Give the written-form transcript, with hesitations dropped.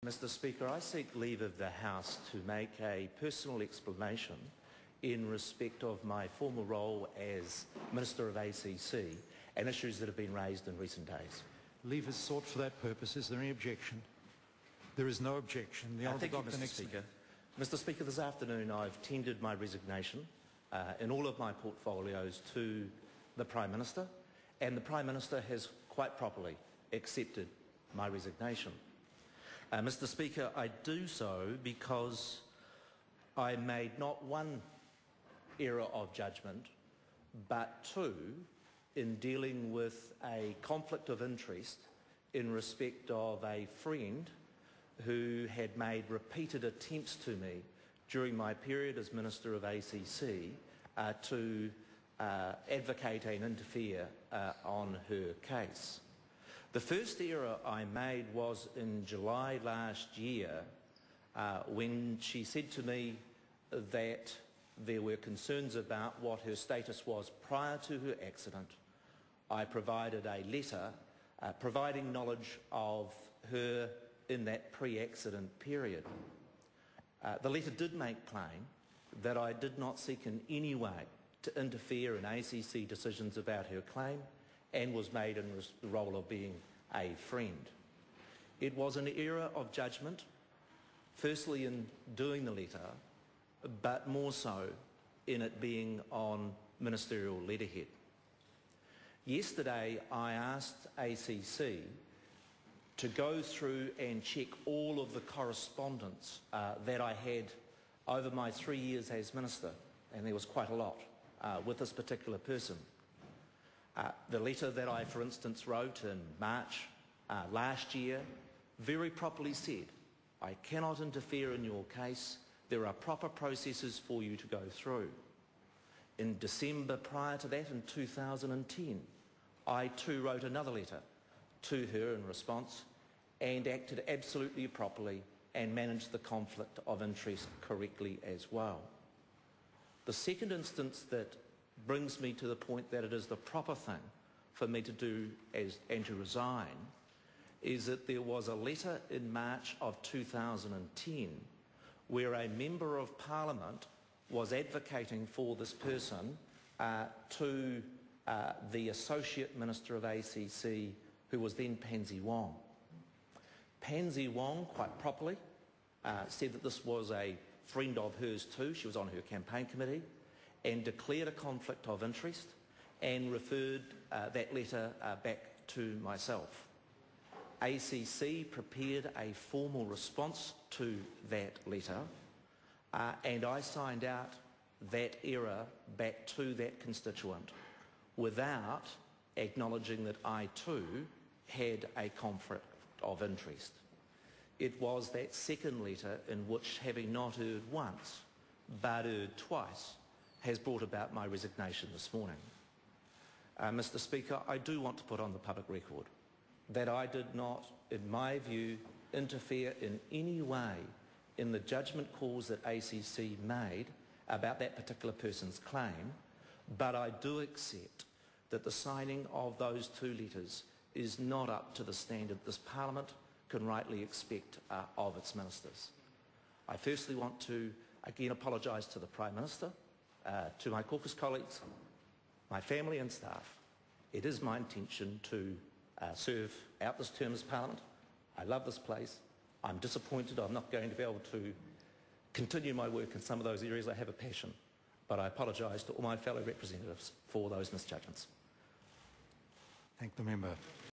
Mr Speaker, I seek leave of the House to make a personal explanation in respect of my former role as Minister of ACC and issues that have been raised in recent days. Leave is sought for that purpose. Is there any objection? There is no objection. The Honourable Dr. Nixon. Mr Speaker, this afternoon I've tendered my resignation in all of my portfolios to the Prime Minister, and the Prime Minister has quite properly accepted my resignation. Mr Speaker, I do so because I made not one error of judgment, but two in dealing with a conflict of interest in respect of a friend who had made repeated attempts to me during my period as Minister of ACC to advocate and interfere on her case. The first error I made was in July last year when she said to me that there were concerns about what her status was prior to her accident. I provided a letter providing knowledge of her in that pre-accident period. The letter did make plain that I did not seek in any way to interfere in ACC decisions about her claim, and was made in the role of being a friend. It was an error of judgment, firstly in doing the letter, but more so in it being on ministerial letterhead. Yesterday I asked ACC to go through and check all of the correspondence that I had over my 3 years as Minister, and there was quite a lot with this particular person. The letter that I, for instance, wrote in March last year very properly said, I cannot interfere in your case. There are proper processes for you to go through. In December prior to that, in 2010, I too wrote another letter to her in response and acted absolutely properly and managed the conflict of interest correctly as well. The second instance that brings me to the point that it is the proper thing for me to do and to resign is that there was a letter in March of 2010 where a Member of Parliament was advocating for this person to the Associate Minister of ACC, who was then Pansy Wong. Pansy Wong, quite properly, said that this was a friend of hers too. She was on her campaign committee, and declared a conflict of interest and referred that letter back to myself. ACC prepared a formal response to that letter and I signed out that error back to that constituent without acknowledging that I too had a conflict of interest. It was that second letter in which, having not erred once but erred twice, has brought about my resignation this morning. Mr Speaker, I do want to put on the public record that I did not, in my view, interfere in any way in the judgment calls that ACC made about that particular person's claim, but I do accept that the signing of those two letters is not up to the standard this Parliament can rightly expect of its ministers. I firstly want to again apologise to the Prime Minister, to my caucus colleagues, my family and staff. It is my intention to serve out this term as Parliament. I love this place. I'm disappointed I'm not going to be able to continue my work in some of those areas I have a passion, but I apologise to all my fellow representatives for those misjudgments. Thank the member.